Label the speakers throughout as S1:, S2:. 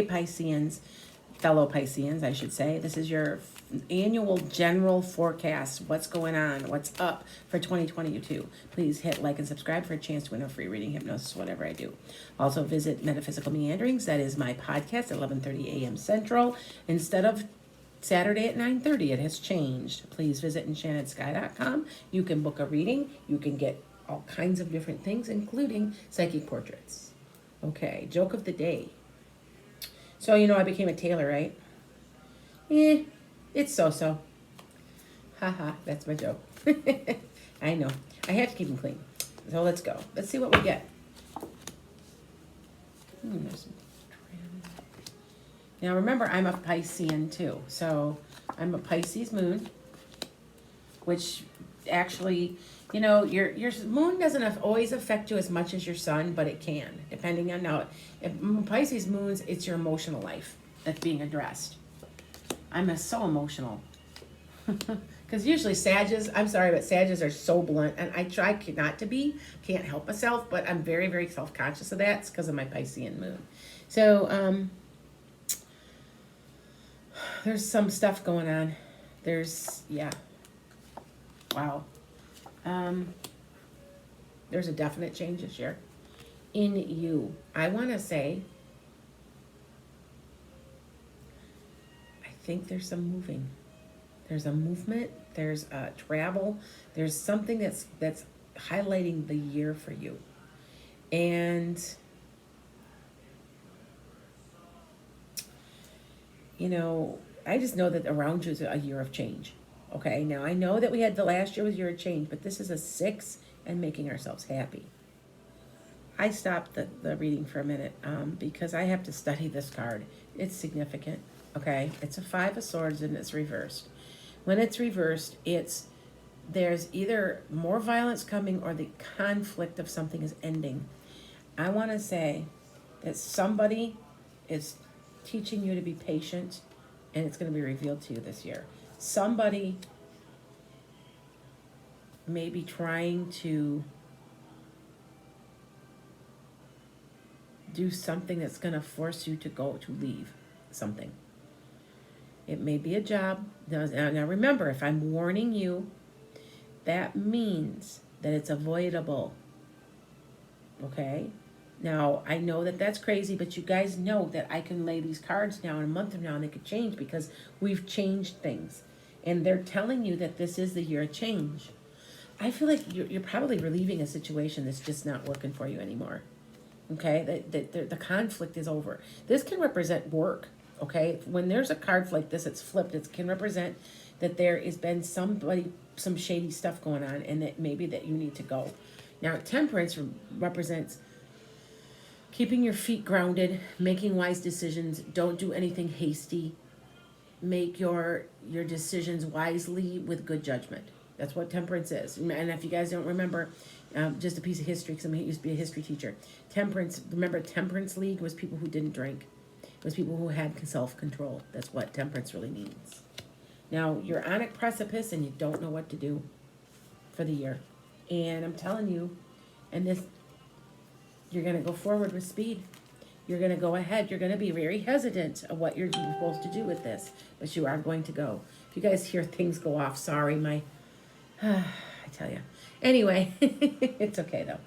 S1: Pisceans, fellow Pisceans, I should say. This is your annual general forecast. What's going on? What's up for 2022? Please hit like and subscribe for a chance to win a free reading, hypnosis, whatever I do. Also visit Metaphysical Meanderings. That is my podcast at 11:30 a.m. Central. Instead of Saturday at 9:30, it has changed. Please visit enchantedSky.com. You can book a reading. You can get all kinds of different things, including psychic portraits. Okay, joke of the day. So, I became a tailor, right? It's so-so. Haha, that's my joke. I know. I have to keep them clean. So let's go. Let's see what we get. There's some trim. Now remember, I'm a Piscean too. So I'm a Pisces moon, which actually, your moon doesn't always affect you as much as your sun, but it can, depending on how. If Pisces moons, it's your emotional life that's being addressed. I'm so emotional. Because usually Sagittarius, I'm sorry, but Sagittarius are so blunt, and I try not to be, can't help myself, but I'm very, very self-conscious of that. It's because of my Piscean moon. So, there's some stuff going on. Wow. There's a definite change this year in you. I want to say, I think there's some moving. There's a movement. There's a travel. There's something that's highlighting the year for you. And, I just know that around you is a year of change. Okay, now I know that we had the last year was a year of change, but this is a 6 and making ourselves happy. I stopped the reading for a minute because I have to study this card. It's significant, okay? It's a 5 of Swords and it's reversed. When it's reversed, there's either more violence coming or the conflict of something is ending. I want to say that somebody is teaching you to be patient, and it's going to be revealed to you this year. Somebody may be trying to do something that's going to force you to leave something. It may be a job. Now remember, if I'm warning you, that means that it's avoidable. Okay? Now, I know that that's crazy, but you guys know that I can lay these cards now in a month from now and they could change because we've changed things. And they're telling you that this is the year of change. I feel like you're probably relieving a situation that's just not working for you anymore. Okay? The conflict is over. This can represent work. Okay? When there's a card like this, it's flipped. It can represent that there has been some shady stuff going on and that maybe that you need to go. Now, Temperance represents keeping your feet grounded, making wise decisions. Don't do anything hasty. Make your decisions wisely with good judgment. That's what Temperance is. And if you guys don't remember, just a piece of history, because I used to be a history teacher. Remember Temperance League was people who didn't drink. It was people who had self-control. That's what temperance really means. Now, you're on a precipice and you don't know what to do for the year. And I'm telling you, you're going to go forward with speed. You're going to go ahead. You're going to be very hesitant of what you're supposed to do with this. But you are going to go. If you guys hear things go off, sorry, I tell you. Anyway, it's okay though.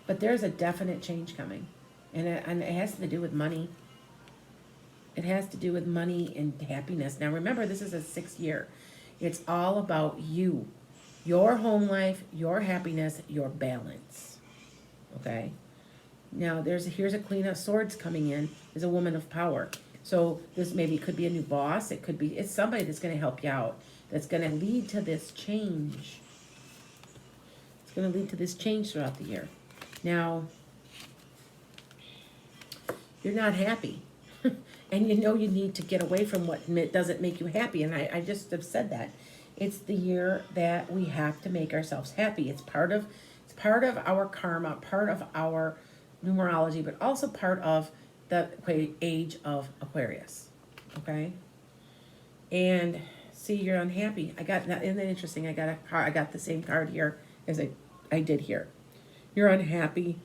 S1: But there's a definite change coming. And it has to do with money. It has to do with money and happiness. Now remember, this is a 6th year. It's all about you. Your home life, your happiness, your balance. Okay? Now, here's a Queen of Swords coming in. There's a woman of power. So this maybe could be a new boss. It's somebody that's going to help you out. That's going to lead to this change. It's going to lead to this change throughout the year. Now, you're not happy. And you need to get away from what doesn't make you happy. And I just have said that. It's the year that we have to make ourselves happy. It's part of our karma, part of our numerology, but also part of the age of Aquarius. Okay? And see, you're unhappy. Isn't that interesting? I got the same card here as I did here. You're unhappy.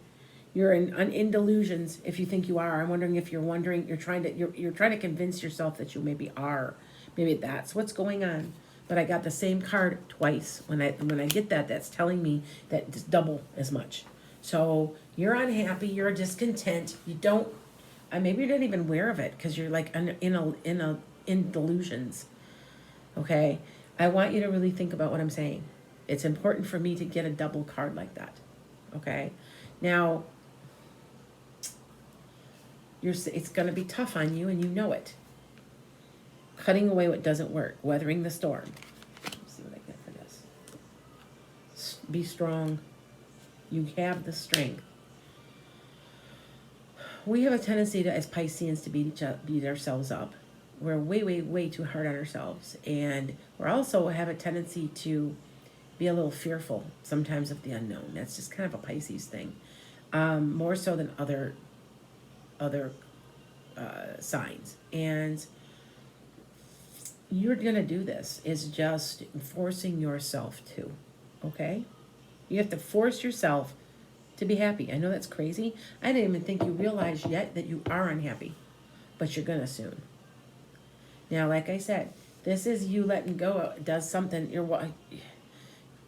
S1: You're in delusions if you think you are. I'm wondering if you're wondering, you're trying to convince yourself that you maybe are. Maybe that's what's going on. But I got the same card twice. When I get that, that's telling me that it's double as much. So you're unhappy, you're discontent, you don't, maybe you're not even aware of it because you're like in delusions. Okay, I want you to really think about what I'm saying. It's important for me to get a double card like that. Okay, now it's going to be tough on you, and you know it. Cutting away what doesn't work, weathering the storm. Let's see what I get for this. Be strong. You have the strength. We have a tendency to, as Pisceans, to beat ourselves up. We're way too hard on ourselves. And we also have a tendency to be a little fearful sometimes of the unknown. That's just kind of a Pisces thing. More so than other signs. And you're going to do this. Is just forcing yourself to. Okay? You have to force yourself to be happy. I know that's crazy. I didn't even think you realized yet that you are unhappy. But you're going to soon. Now, like I said, this is you letting go. It does something.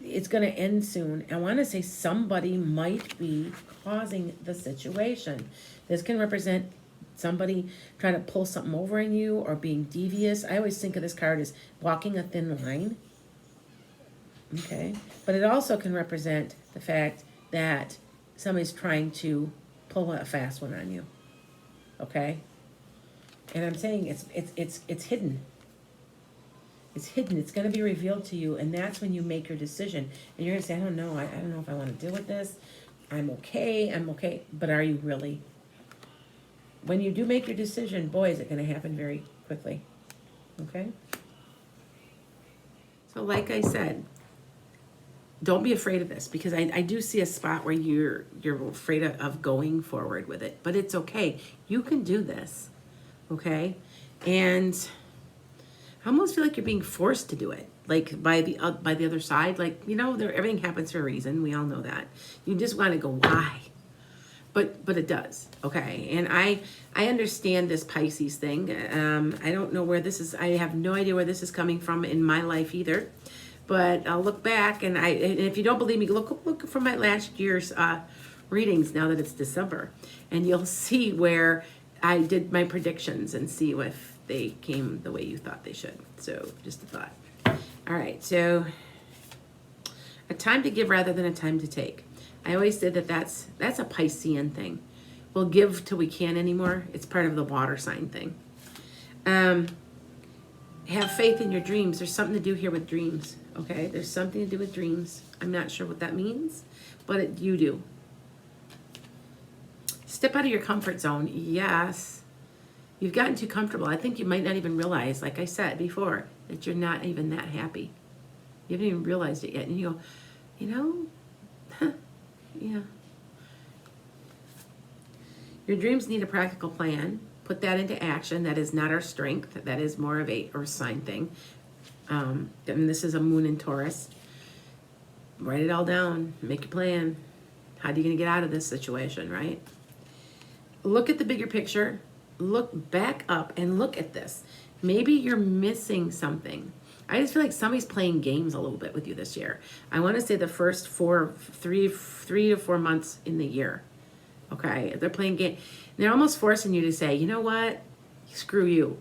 S1: It's going to end soon. I want to say somebody might be causing the situation. This can represent somebody trying to pull something over on you or being devious. I always think of this card as walking a thin line. Okay? But it also can represent the fact that somebody's trying to pull a fast one on you. Okay? And I'm saying it's hidden. It's hidden. It's going to be revealed to you, and that's when you make your decision. And you're going to say, I don't know. I don't know if I want to deal with this. I'm okay. But are you really? When you do make your decision, boy, is it going to happen very quickly. Okay? So like I said, don't be afraid of this, because I do see a spot where you're afraid of going forward with it. But it's okay. You can do this. Okay? And I almost feel like you're being forced to do it, like by the other side. Like, everything happens for a reason. We all know that. You just want to go, why? But it does, okay? And I understand this Pisces thing. I don't know where this is. I have no idea where this is coming from in my life either. But I'll look back, and if you don't believe me, look from my last year's readings now that it's December, and you'll see where I did my predictions and see if they came the way you thought they should. So just a thought. All right, so a time to give rather than a time to take. I always said that's a Piscean thing. We'll give till we can't anymore. It's part of the water sign thing. Have faith in your dreams. There's something to do here with dreams. Okay, there's something to do with dreams. I'm not sure what that means, but you do. Step out of your comfort zone. Yes. You've gotten too comfortable. I think you might not even realize, like I said before, that you're not even that happy. You haven't even realized it yet. And you go, yeah. Your dreams need a practical plan. Put that into action. That is not our strength. That is more of a earth sign thing. And this is a moon in Taurus. Write it all down. Make your plan. How are you going to get out of this situation, right? Look at the bigger picture. Look back up and look at this. Maybe you're missing something. I just feel like somebody's playing games a little bit with you this year. I want to say the first 3 to 4 months in the year. Okay, they're playing game. They're almost forcing you to say, you know what? Screw you.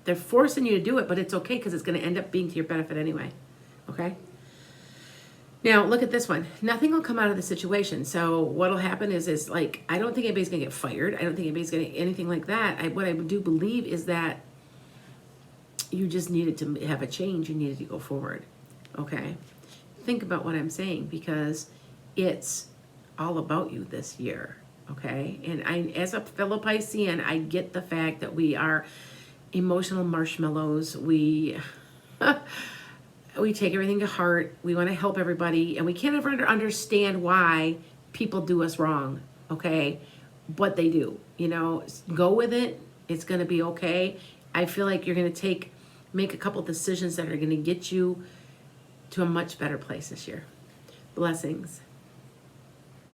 S1: They're forcing you to do it, but it's okay because it's going to end up being to your benefit anyway. Okay? Now, look at this one. Nothing will come out of the situation. So what'll happen is like, I don't think anybody's going to get fired. I don't think anybody's going to anything like that. What I do believe is that you just needed to have a change. You needed to go forward. Okay? Think about what I'm saying, because it's all about you this year. Okay? And as a fellow Piscean, I get the fact that we are emotional marshmallows. We take everything to heart. We want to help everybody, and we can't ever understand why people do us wrong. Okay? But they do. Go with it. It's going to be okay. I feel like you're going to make a couple decisions that are going to get you to a much better place this year. Blessings.